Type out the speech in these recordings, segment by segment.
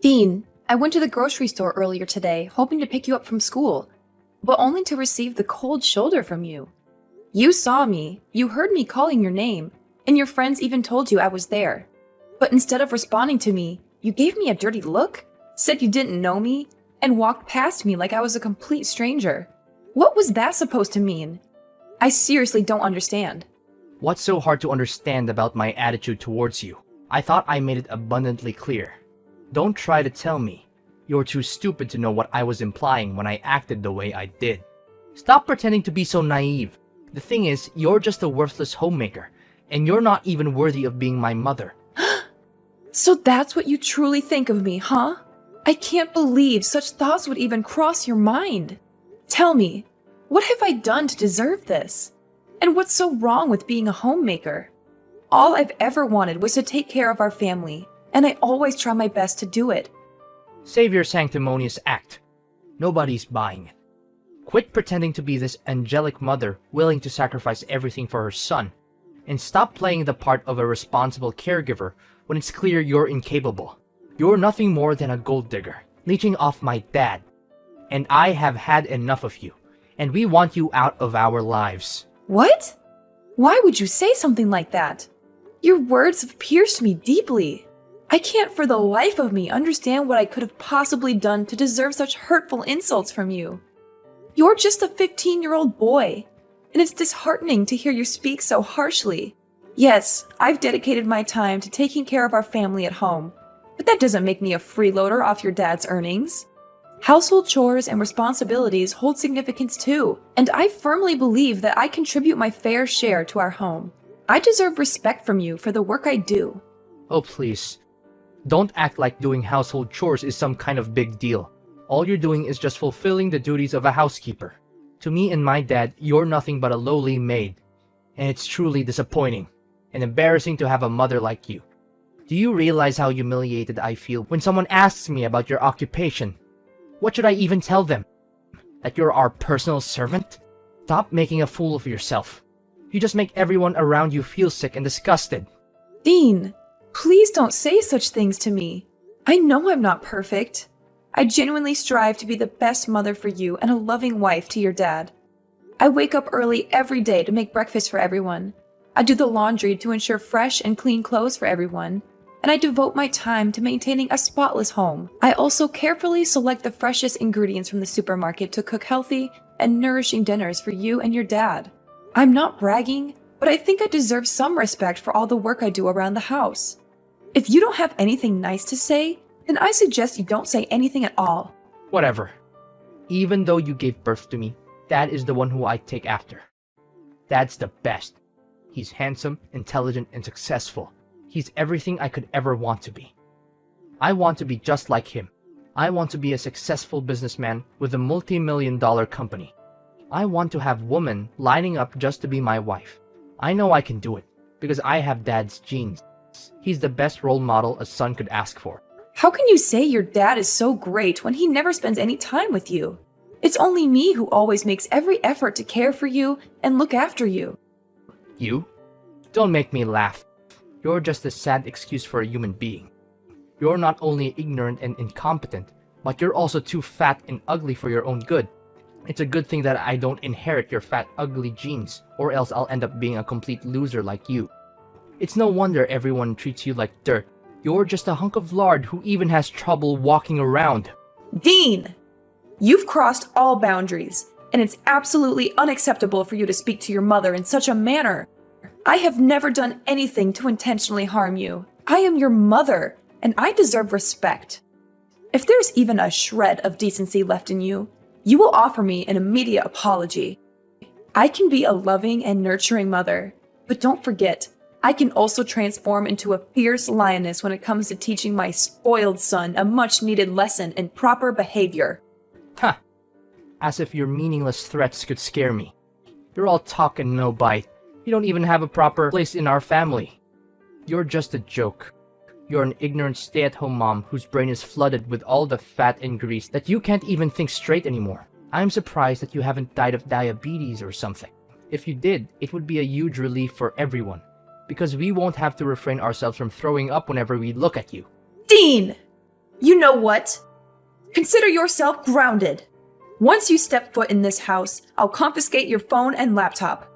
Dean, I went to the grocery store earlier today, hoping to pick you up from school, but only to receive the cold shoulder from you. You saw me, you heard me calling your name, and your friends even told you I was there. But instead of responding to me, you gave me a dirty look, said you didn't know me, and walked past me like I was a complete stranger. What was that supposed to mean? I seriously don't understand. What's so hard to understand about my attitude towards you? I thought I made it abundantly clear. Don't try to tell me. You're too stupid to know what I was implying when I acted the way I did. Stop pretending to be so naive. The thing is, you're just a worthless homemaker, and you're not even worthy of being my mother. So that's what you truly think of me, huh? I can't believe such thoughts would even cross your mind. Tell me, what have I done to deserve this? And what's so wrong with being a homemaker? All I've ever wanted was to take care of our family, and I always try my best to do it. Save your sanctimonious act. Nobody's buying it. Quit pretending to be this angelic mother willing to sacrifice everything for her son, and stop playing the part of a responsible caregiver when it's clear you're incapable. You're nothing more than a gold digger, leeching off my dad. And I have had enough of you, and we want you out of our lives. What? Why would you say something like that? Your words have pierced me deeply. I can't for the life of me understand what I could have possibly done to deserve such hurtful insults from you. You're just a 15-year-old boy, and it's disheartening to hear you speak so harshly. Yes, I've dedicated my time to taking care of our family at home, but that doesn't make me a freeloader off your dad's earnings. Household chores and responsibilities hold significance too, and I firmly believe that I contribute my fair share to our home. I deserve respect from you for the work I do. Oh, please. Don't act like doing household chores is some kind of big deal. All you're doing is just fulfilling the duties of a housekeeper. To me and my dad, you're nothing but a lowly maid. And it's truly disappointing and embarrassing to have a mother like you. Do you realize how humiliated I feel when someone asks me about your occupation? What should I even tell them? That you're our personal servant? Stop making a fool of yourself. You just make everyone around you feel sick and disgusted. Dean, please don't say such things to me. I know I'm not perfect. I genuinely strive to be the best mother for you and a loving wife to your dad. I wake up early every day to make breakfast for everyone. I do the laundry to ensure fresh and clean clothes for everyone. And I devote my time to maintaining a spotless home. I also carefully select the freshest ingredients from the supermarket to cook healthy and nourishing dinners for you and your dad. I'm not bragging, but I think I deserve some respect for all the work I do around the house. If you don't have anything nice to say, then I suggest you don't say anything at all. Whatever. Even though you gave birth to me, Dad is the one who I take after. Dad's the best. He's handsome, intelligent, and successful. He's everything I could ever want to be. I want to be just like him. I want to be a successful businessman with a multi-million-dollar company. I want to have women lining up just to be my wife. I know I can do it, because I have Dad's genes. He's the best role model a son could ask for. How can you say your dad is so great when he never spends any time with you? It's only me who always makes every effort to care for you and look after you. You? Don't make me laugh. You're just a sad excuse for a human being. You're not only ignorant and incompetent, but you're also too fat and ugly for your own good. It's a good thing that I don't inherit your fat, ugly genes, or else I'll end up being a complete loser like you. It's no wonder everyone treats you like dirt. You're just a hunk of lard who even has trouble walking around. Dean! You've crossed all boundaries, and it's absolutely unacceptable for you to speak to your mother in such a manner. I have never done anything to intentionally harm you. I am your mother, and I deserve respect. If there's even a shred of decency left in you, you will offer me an immediate apology. I can be a loving and nurturing mother, but don't forget, I can also transform into a fierce lioness when it comes to teaching my spoiled son a much-needed lesson in proper behavior. Ha! As if your meaningless threats could scare me. You're all talk and no bite. You don't even have a proper place in our family. You're just a joke. You're an ignorant stay-at-home mom whose brain is flooded with all the fat and grease that you can't even think straight anymore. I'm surprised that you haven't died of diabetes or something. If you did, it would be a huge relief for everyone, because we won't have to refrain ourselves from throwing up whenever we look at you. Dean! You know what? Consider yourself grounded. Once you step foot in this house, I'll confiscate your phone and laptop.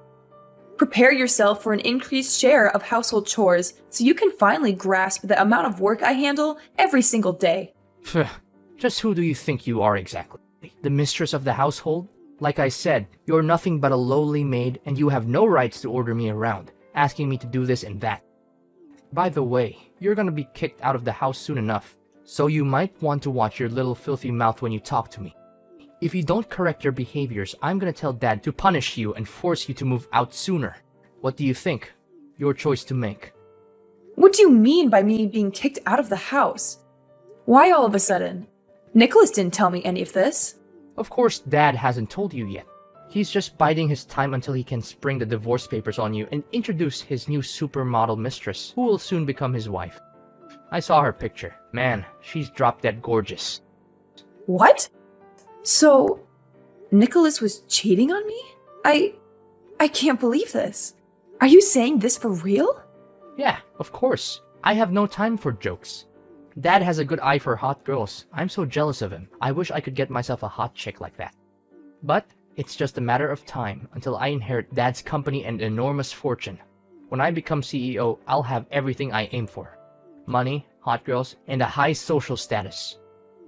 Prepare yourself for an increased share of household chores so you can finally grasp the amount of work I handle every single day. Phew, just who do you think you are exactly? The mistress of the household? Like I said, you're nothing but a lowly maid and you have no rights to order me around, asking me to do this and that. By the way, you're gonna be kicked out of the house soon enough, so you might want to watch your little filthy mouth when you talk to me. If you don't correct your behaviors, I'm gonna tell Dad to punish you and force you to move out sooner. What do you think? Your choice to make. What do you mean by me being kicked out of the house? Why all of a sudden? Nicholas didn't tell me any of this. Of course, Dad hasn't told you yet. He's just biding his time until he can spring the divorce papers on you and introduce his new supermodel mistress, who will soon become his wife. I saw her picture. Man, she's drop dead gorgeous. What? So, Nicholas was cheating on me? I can't believe this. Are you saying this for real? Yeah, of course. I have no time for jokes. Dad has a good eye for hot girls. I'm so jealous of him. I wish I could get myself a hot chick like that. But it's just a matter of time until I inherit Dad's company and enormous fortune. When I become CEO, I'll have everything I aim for. Money, hot girls, and a high social status.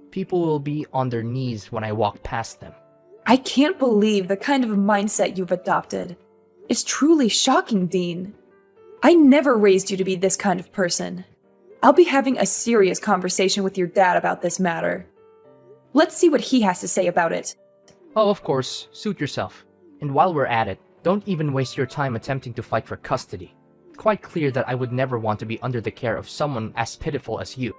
People will be on their knees when I walk past them. I can't believe the kind of mindset you've adopted. It's truly shocking, Dean. I never raised you to be this kind of person. I'll be having a serious conversation with your dad about this matter. Let's see what he has to say about it. Oh, of course, suit yourself. And while we're at it, don't even waste your time attempting to fight for custody. Quite clear that I would never want to be under the care of someone as pitiful as you.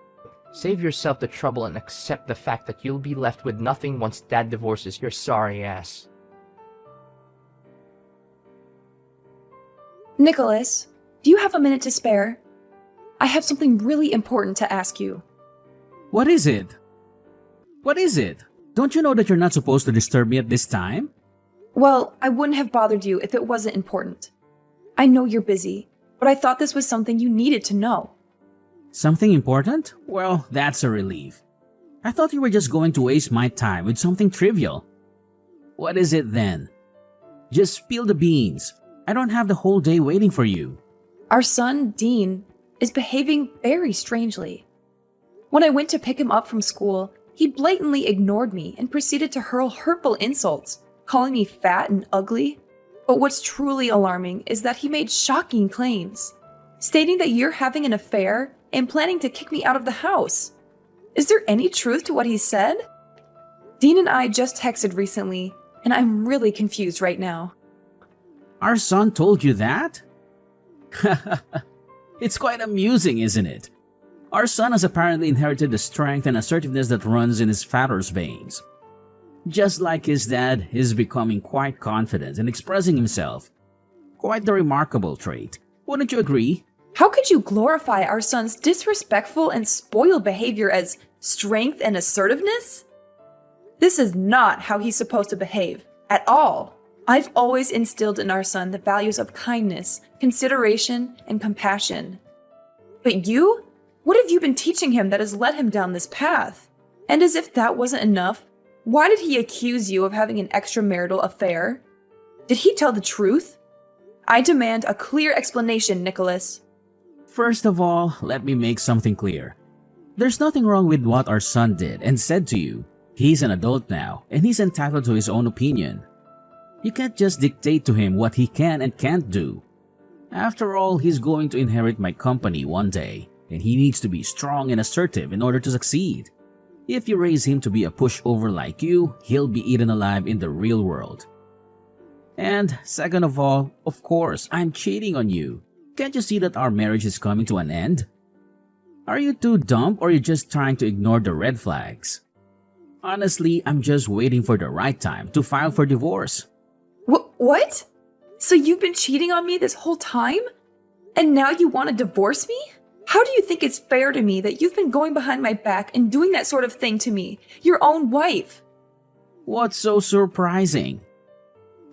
Save yourself the trouble and accept the fact that you'll be left with nothing once Dad divorces your sorry ass. Nicholas, do you have a minute to spare? I have something really important to ask you. What is it? What is it? Don't you know that you're not supposed to disturb me at this time? Well, I wouldn't have bothered you if it wasn't important. I know you're busy, but I thought this was something you needed to know. Something important? Well, that's a relief. I thought you were just going to waste my time with something trivial. What is it then? Just spill the beans. I don't have the whole day waiting for you. Our son, Dean, is behaving very strangely. When I went to pick him up from school, he blatantly ignored me and proceeded to hurl hurtful insults, calling me fat and ugly. But what's truly alarming is that he made shocking claims, stating that you're having an affair and planning to kick me out of the house. Is there any truth to what he said? Dean and I just texted recently, and I'm really confused right now. Our son told you that? It's quite amusing, isn't it? Our son has apparently inherited the strength and assertiveness that runs in his father's veins. Just like his dad, he's becoming quite confident in expressing himself. Quite the remarkable trait. Wouldn't you agree? How could you glorify our son's disrespectful and spoiled behavior as strength and assertiveness? This is not how he's supposed to behave, at all. I've always instilled in our son the values of kindness, consideration, and compassion. But you? What have you been teaching him that has led him down this path? And as if that wasn't enough, why did he accuse you of having an extramarital affair? Did he tell the truth? I demand a clear explanation, Nicholas. First of all, let me make something clear. There's nothing wrong with what our son did and said to you. He's an adult now, and he's entitled to his own opinion. You can't just dictate to him what he can and can't do. After all, he's going to inherit my company one day, and he needs to be strong and assertive in order to succeed. If you raise him to be a pushover like you, he'll be eaten alive in the real world. And second of all, of course, I'm cheating on you. Can't you see that our marriage is coming to an end? Are you too dumb or are you just trying to ignore the red flags? Honestly, I'm just waiting for the right time to file for divorce. What? So you've been cheating on me this whole time? And now you want to divorce me? How do you think it's fair to me that you've been going behind my back and doing that sort of thing to me, your own wife? What's so surprising?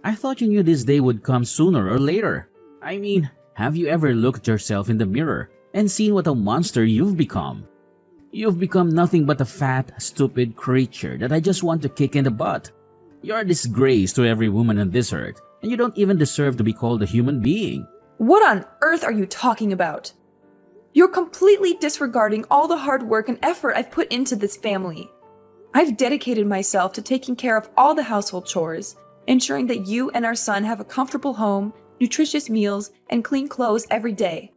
I thought you knew this day would come sooner or later. I mean, have you ever looked at yourself in the mirror and seen what a monster you've become? You've become nothing but a fat, stupid creature that I just want to kick in the butt. You're a disgrace to every woman on this earth, and you don't even deserve to be called a human being. What on earth are you talking about? You're completely disregarding all the hard work and effort I've put into this family. I've dedicated myself to taking care of all the household chores, ensuring that you and our son have a comfortable home, nutritious meals, and clean clothes every day.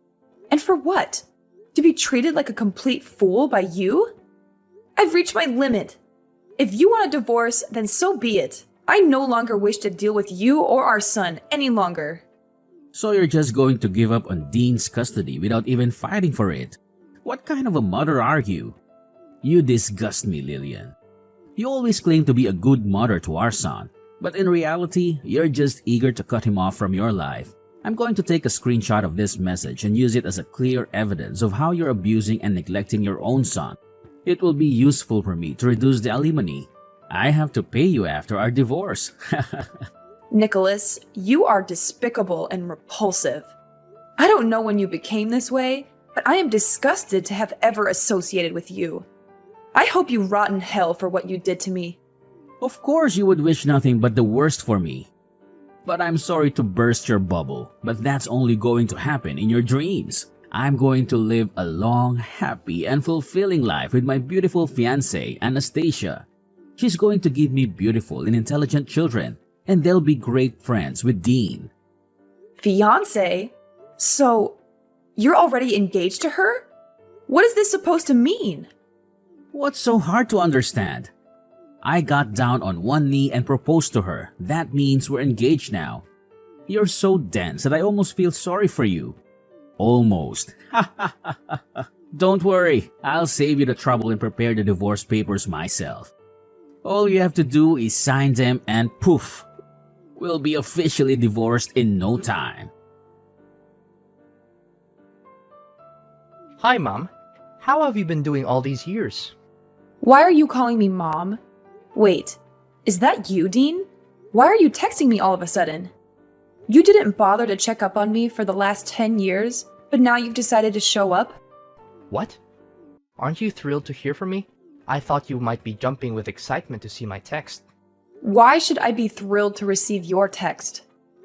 And for what? To be treated like a complete fool by you? I've reached my limit. If you want a divorce, then so be it. I no longer wish to deal with you or our son any longer. So you're just going to give up on Dean's custody without even fighting for it? What kind of a mother are you? You disgust me, Lillian. You always claim to be a good mother to our son, but in reality, you're just eager to cut him off from your life. I'm going to take a screenshot of this message and use it as a clear evidence of how you're abusing and neglecting your own son. It will be useful for me to reduce the alimony. I have to pay you after our divorce. Nicholas, you are despicable and repulsive. I don't know when you became this way, but I am disgusted to have ever associated with you. I hope you rot in hell for what you did to me. Of course you would wish nothing but the worst for me. But I'm sorry to burst your bubble, but that's only going to happen in your dreams. I'm going to live a long, happy, and fulfilling life with my beautiful fiancée, Anastasia. She's going to give me beautiful and intelligent children, and they'll be great friends with Dean. Fiancé? So, you're already engaged to her? What is this supposed to mean? What's so hard to understand? I got down on one knee and proposed to her. That means we're engaged now. You're so dense that I almost feel sorry for you. Almost. Don't worry, I'll save you the trouble and prepare the divorce papers myself. All you have to do is sign them and poof, we'll be officially divorced in no time. Hi, Mom. How have you been doing all these years? Why are you calling me Mom? Wait, is that you, Dean? Why are you texting me all of a sudden? You didn't bother to check up on me for the last 10 years, but now you've decided to show up? What? Aren't you thrilled to hear from me? I thought you might be jumping with excitement to see my text. Why should I be thrilled to receive your text?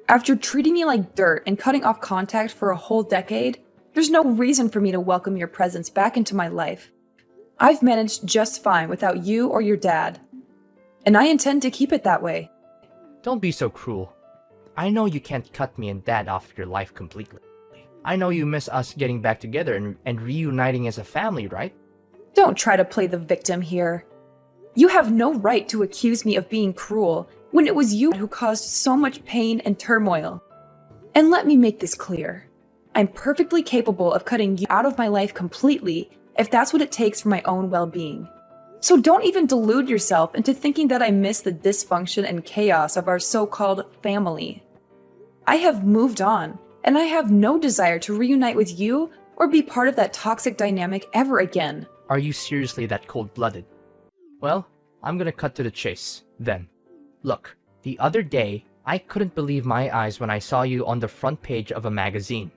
After treating me like dirt and cutting off contact for a whole decade, there's no reason for me to welcome your presence back into my life. I've managed just fine without you or your dad, and I intend to keep it that way. Don't be so cruel. I know you can't cut me and Dad off your life completely. I know you miss us getting back together and reuniting as a family, right? Don't try to play the victim here. You have no right to accuse me of being cruel when it was you who caused so much pain and turmoil. And let me make this clear. I'm perfectly capable of cutting you out of my life completely if that's what it takes for my own well-being. So don't even delude yourself into thinking that I miss the dysfunction and chaos of our so-called family. I have moved on, and I have no desire to reunite with you or be part of that toxic dynamic ever again. Are you seriously that cold-blooded? Well, I'm gonna cut to the chase, then. Look, the other day, I couldn't believe my eyes when I saw you on the front page of a magazine.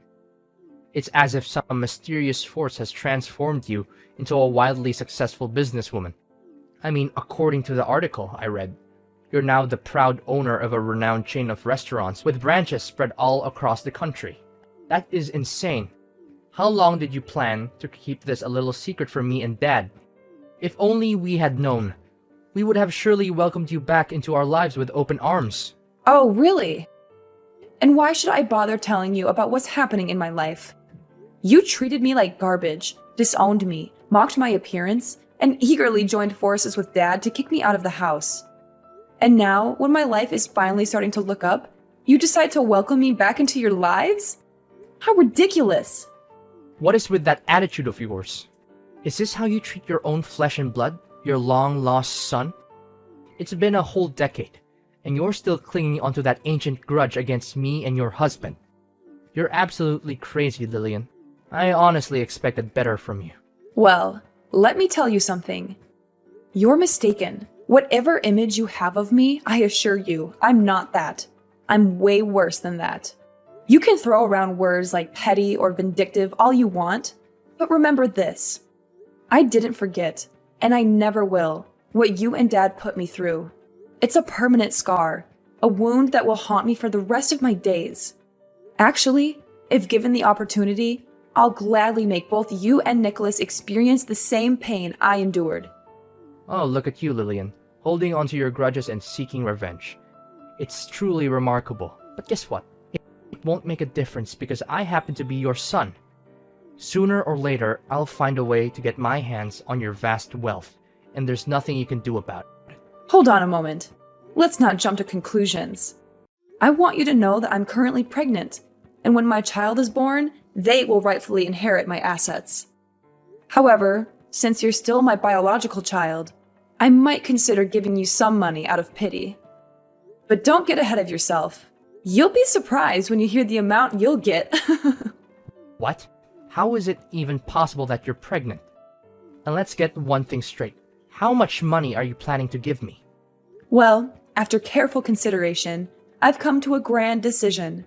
It's as if some mysterious force has transformed you into a wildly successful businesswoman. I mean, according to the article I read, you're now the proud owner of a renowned chain of restaurants with branches spread all across the country. That is insane. How long did you plan to keep this a little secret from me and Dad? If only we had known, we would have surely welcomed you back into our lives with open arms. Oh, really? And why should I bother telling you about what's happening in my life? You treated me like garbage, disowned me, mocked my appearance, and eagerly joined forces with Dad to kick me out of the house. And now, when my life is finally starting to look up, you decide to welcome me back into your lives? How ridiculous! What is with that attitude of yours? Is this how you treat your own flesh and blood, your long-lost son? It's been a whole decade, and you're still clinging onto that ancient grudge against me and your husband. You're absolutely crazy, Lillian. I honestly expected better from you. Well, let me tell you something. You're mistaken. Whatever image you have of me, I assure you, I'm not that. I'm way worse than that. You can throw around words like petty or vindictive all you want, but remember this. I didn't forget, and I never will, what you and Dad put me through. It's a permanent scar, a wound that will haunt me for the rest of my days. Actually, if given the opportunity, I'll gladly make both you and Nicholas experience the same pain I endured. Oh, look at you, Lillian, holding onto your grudges and seeking revenge. It's truly remarkable. But guess what? It won't make a difference because I happen to be your son. Sooner or later, I'll find a way to get my hands on your vast wealth, and there's nothing you can do about it. Hold on a moment. Let's not jump to conclusions. I want you to know that I'm currently pregnant, and when my child is born, they will rightfully inherit my assets. However, since you're still my biological child, I might consider giving you some money out of pity. But don't get ahead of yourself. You'll be surprised when you hear the amount you'll get. What? How is it even possible that you're pregnant? And let's get one thing straight. How much money are you planning to give me? Well, after careful consideration, I've come to a grand decision.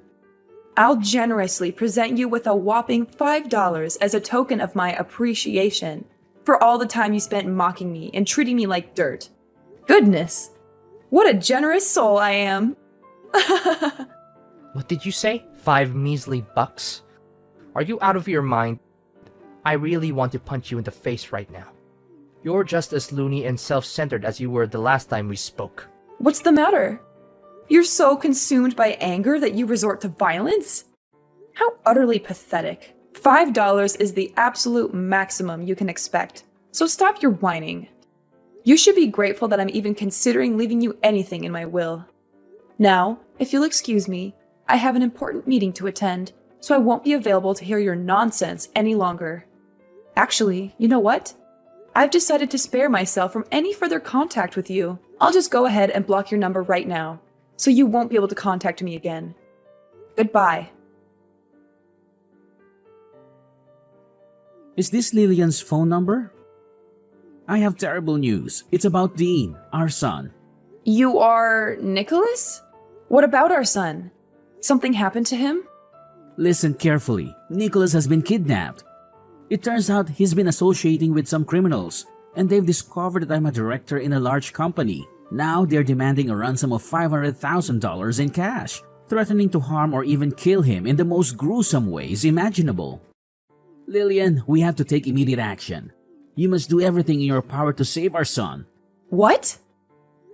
I'll generously present you with a whopping $5 as a token of my appreciation for all the time you spent mocking me and treating me like dirt. Goodness, what a generous soul I am. What did you say? 5 measly bucks? Are you out of your mind? I really want to punch you in the face right now. You're just as loony and self-centered as you were the last time we spoke. What's the matter? You're so consumed by anger that you resort to violence? How utterly pathetic. $5 is the absolute maximum you can expect, so stop your whining. You should be grateful that I'm even considering leaving you anything in my will. Now, if you'll excuse me, I have an important meeting to attend, so I won't be available to hear your nonsense any longer. Actually, you know what? I've decided to spare myself from any further contact with you. I'll just go ahead and block your number right now, so you won't be able to contact me again. Goodbye. Is this Lillian's phone number? I have terrible news. It's about Dean, our son. You are Nicholas? What about our son? Something happened to him? Listen carefully. Nicholas has been kidnapped. It turns out he's been associating with some criminals, and they've discovered that I'm a director in a large company. Now they're demanding a ransom of $500,000 in cash, threatening to harm or even kill him in the most gruesome ways imaginable. Lillian, we have to take immediate action. You must do everything in your power to save our son. What?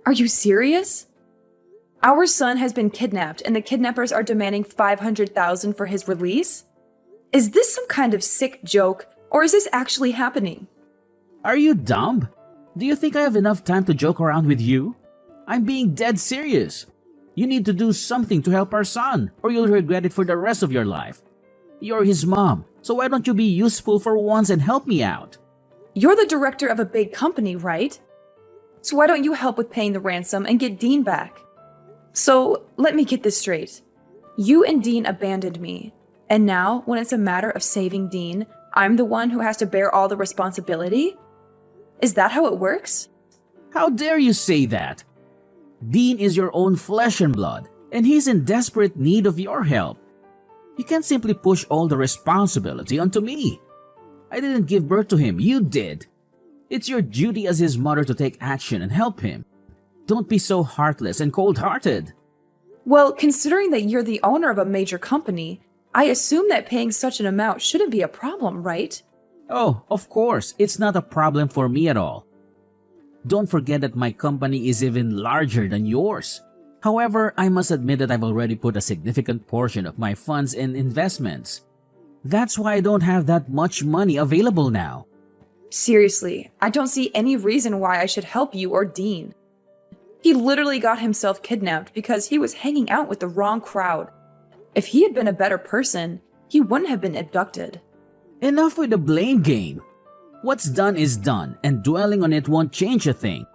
Are you serious? Our son has been kidnapped and the kidnappers are demanding $500,000 for his release? Is this some kind of sick joke, or is this actually happening? Are you dumb? Do you think I have enough time to joke around with you? I'm being dead serious. You need to do something to help our son, or you'll regret it for the rest of your life. You're his mom, so why don't you be useful for once and help me out? You're the director of a big company, right? So why don't you help with paying the ransom and get Dean back? So, let me get this straight. You and Dean abandoned me, and now, when it's a matter of saving Dean, I'm the one who has to bear all the responsibility? Is that how it works? How dare you say that? Dean is your own flesh and blood, and he's in desperate need of your help. You can't simply push all the responsibility onto me. I didn't give birth to him, you did. It's your duty as his mother to take action and help him. Don't be so heartless and cold-hearted. Well, considering that you're the owner of a major company, I assume that paying such an amount shouldn't be a problem, right? Oh, of course, it's not a problem for me at all. Don't forget that my company is even larger than yours. However, I must admit that I've already put a significant portion of my funds in investments. That's why I don't have that much money available now. Seriously, I don't see any reason why I should help you or Dean. He literally got himself kidnapped because he was hanging out with the wrong crowd. If he had been a better person, he wouldn't have been abducted. Enough with the blame game. What's done is done, and dwelling on it won't change a thing.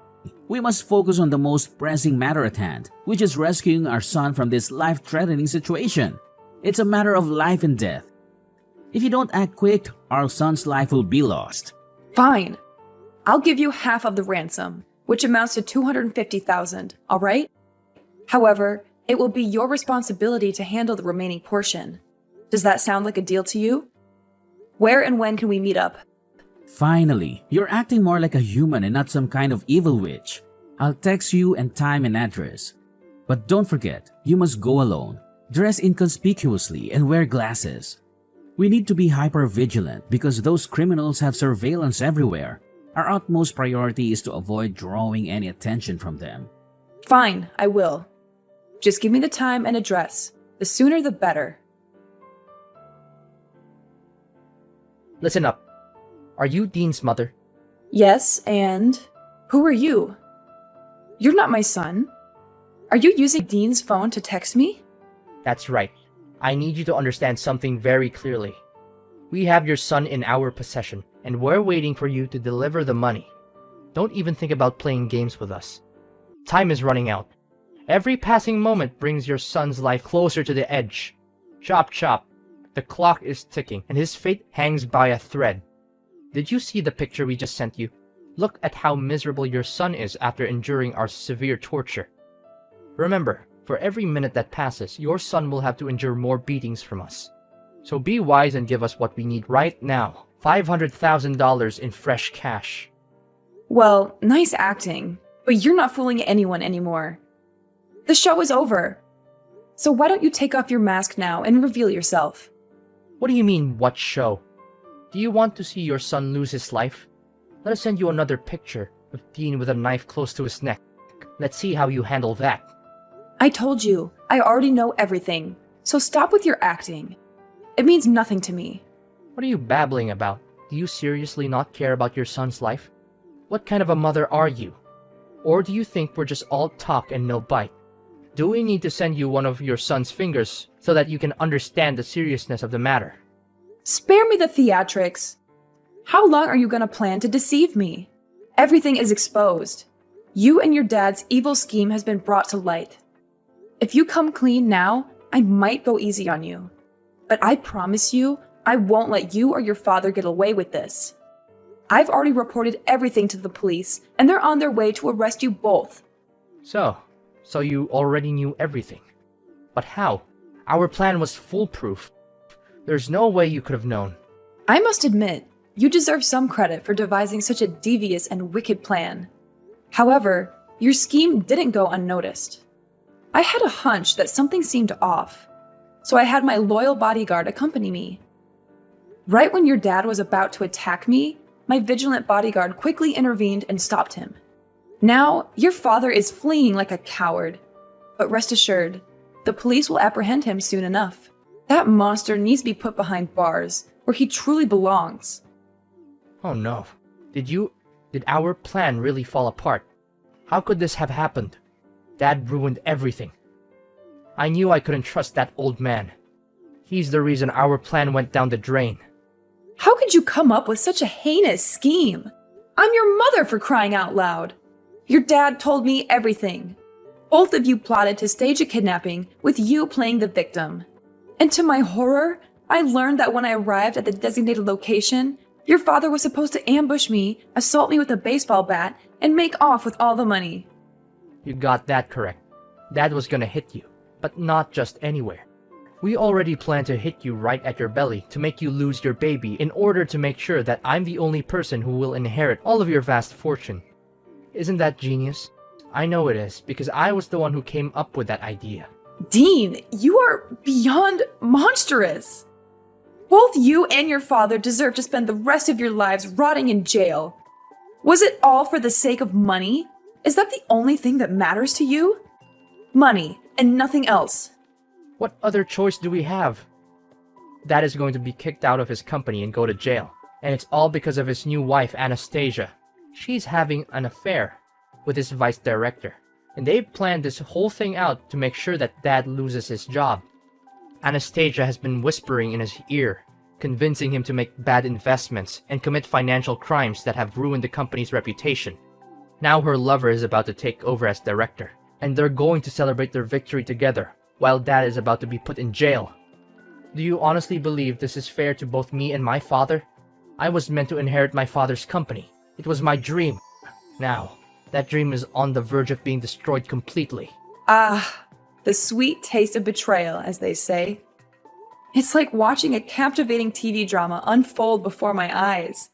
We must focus on the most pressing matter at hand, which is rescuing our son from this life-threatening situation. It's a matter of life and death. If you don't act quick, our son's life will be lost. Fine. I'll give you half of the ransom, which amounts to $250,000, all right? However, it will be your responsibility to handle the remaining portion. Does that sound like a deal to you? Where and when can we meet up? Finally, you're acting more like a human and not some kind of evil witch. I'll text you and time and address. But don't forget, you must go alone, dress inconspicuously, and wear glasses. We need to be hyper vigilant because those criminals have surveillance everywhere. Our utmost priority is to avoid drawing any attention from them. Fine, I will. Just give me the time and address. The sooner the better. Listen up. Are you Dean's mother? Yes, and who are you? You're not my son. Are you using Dean's phone to text me? That's right. I need you to understand something very clearly. We have your son in our possession, and we're waiting for you to deliver the money. Don't even think about playing games with us. Time is running out. Every passing moment brings your son's life closer to the edge. Chop chop. The clock is ticking, and his fate hangs by a thread. Did you see the picture we just sent you? Look at how miserable your son is after enduring our severe torture. Remember, for every minute that passes, your son will have to endure more beatings from us. So be wise and give us what we need right now. $500,000 in fresh cash. Well, nice acting, but you're not fooling anyone anymore. The show is over. So why don't you take off your mask now and reveal yourself? What do you mean, what show? Do you want to see your son lose his life? Let us send you another picture of Dean with a knife close to his neck. Let's see how you handle that. I told you, I already know everything, so stop with your acting. It means nothing to me. What are you babbling about? Do you seriously not care about your son's life? What kind of a mother are you? Or do you think we're just all talk and no bite? Do we need to send you one of your son's fingers so that you can understand the seriousness of the matter? Spare me the theatrics. How long are you gonna plan to deceive me? Everything is exposed. You and your dad's evil scheme has been brought to light. If you come clean now, I might go easy on you. But I promise you, I won't let you or your father get away with this. I've already reported everything to the police, and they're on their way to arrest you both. So you already knew everything. But how? Our plan was foolproof. There's no way you could have known. I must admit, you deserve some credit for devising such a devious and wicked plan. However, your scheme didn't go unnoticed. I had a hunch that something seemed off, so I had my loyal bodyguard accompany me. Right when your dad was about to attack me, my vigilant bodyguard quickly intervened and stopped him. Now, your father is fleeing like a coward. But rest assured, the police will apprehend him soon enough. That monster needs to be put behind bars, where he truly belongs. Oh no. Did our plan really fall apart? How could this have happened? Dad ruined everything. I knew I couldn't trust that old man. He's the reason our plan went down the drain. How could you come up with such a heinous scheme? I'm your mother, for crying out loud. Your dad told me everything. Both of you plotted to stage a kidnapping with you playing the victim. And to my horror, I learned that when I arrived at the designated location, your father was supposed to ambush me, assault me with a baseball bat, and make off with all the money. You got that correct. Dad was gonna hit you, but not just anywhere. We already planned to hit you right at your belly to make you lose your baby in order to make sure that I'm the only person who will inherit all of your vast fortune. Isn't that genius? I know it is, because I was the one who came up with that idea. Dean, you are beyond monstrous. Both you and your father deserve to spend the rest of your lives rotting in jail. Was it all for the sake of money? Is that the only thing that matters to you? Money, and nothing else. What other choice do we have? Dad is going to be kicked out of his company and go to jail. And it's all because of his new wife, Anastasia. She's having an affair with his vice director. And they've planned this whole thing out to make sure that Dad loses his job. Anastasia has been whispering in his ear, convincing him to make bad investments and commit financial crimes that have ruined the company's reputation. Now her lover is about to take over as director, and they're going to celebrate their victory together, while Dad is about to be put in jail. Do you honestly believe this is fair to both me and my father? I was meant to inherit my father's company. It was my dream. Now, that dream is on the verge of being destroyed completely. Ah, the sweet taste of betrayal, as they say. It's like watching a captivating TV drama unfold before my eyes.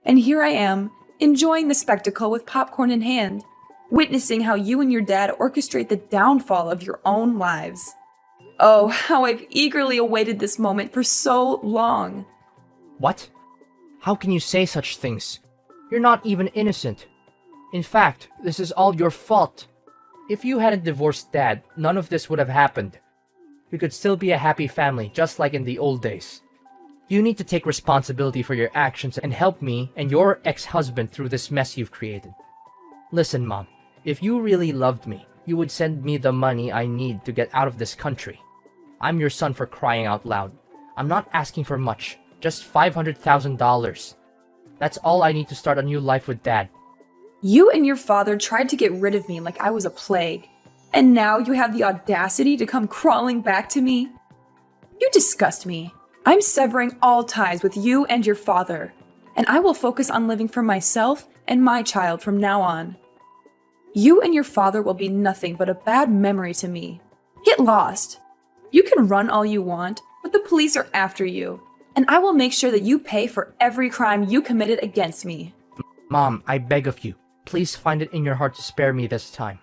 And here I am, enjoying the spectacle with popcorn in hand, witnessing how you and your dad orchestrate the downfall of your own lives. Oh, how I've eagerly awaited this moment for so long. What? How can you say such things? You're not even innocent. In fact, this is all your fault. If you hadn't divorced Dad, none of this would have happened. We could still be a happy family, just like in the old days. You need to take responsibility for your actions and help me and your ex-husband through this mess you've created. Listen, Mom, if you really loved me, you would send me the money I need to get out of this country. I'm your son, for crying out loud. I'm not asking for much, just $500,000. That's all I need to start a new life with Dad. You and your father tried to get rid of me like I was a plague, and now you have the audacity to come crawling back to me? You disgust me. I'm severing all ties with you and your father, and I will focus on living for myself and my child from now on. You and your father will be nothing but a bad memory to me. Get lost. You can run all you want, but the police are after you, and I will make sure that you pay for every crime you committed against me. Mom, I beg of you, please find it in your heart to spare me this time.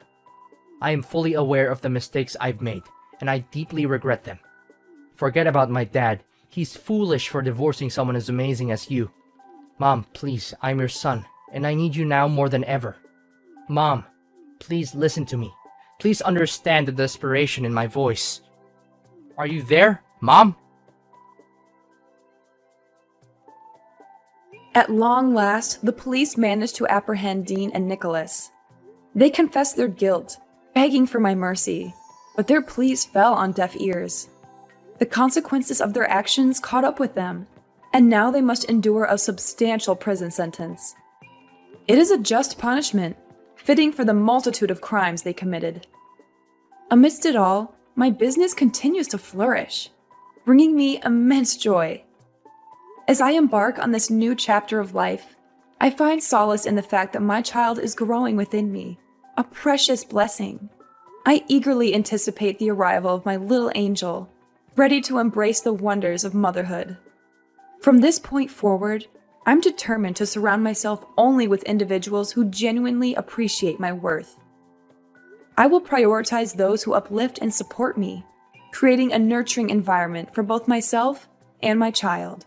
I am fully aware of the mistakes I've made, and I deeply regret them. Forget about my dad. He's foolish for divorcing someone as amazing as you. Mom, please, I'm your son, and I need you now more than ever. Mom, please listen to me. Please understand the desperation in my voice. Are you there, Mom? At long last, the police managed to apprehend Dean and Nicholas. They confessed their guilt, begging for my mercy, but their pleas fell on deaf ears. The consequences of their actions caught up with them, and now they must endure a substantial prison sentence. It is a just punishment, fitting for the multitude of crimes they committed. Amidst it all, my business continues to flourish, bringing me immense joy. As I embark on this new chapter of life, I find solace in the fact that my child is growing within me, a precious blessing. I eagerly anticipate the arrival of my little angel, ready to embrace the wonders of motherhood. From this point forward, I'm determined to surround myself only with individuals who genuinely appreciate my worth. I will prioritize those who uplift and support me, creating a nurturing environment for both myself and my child.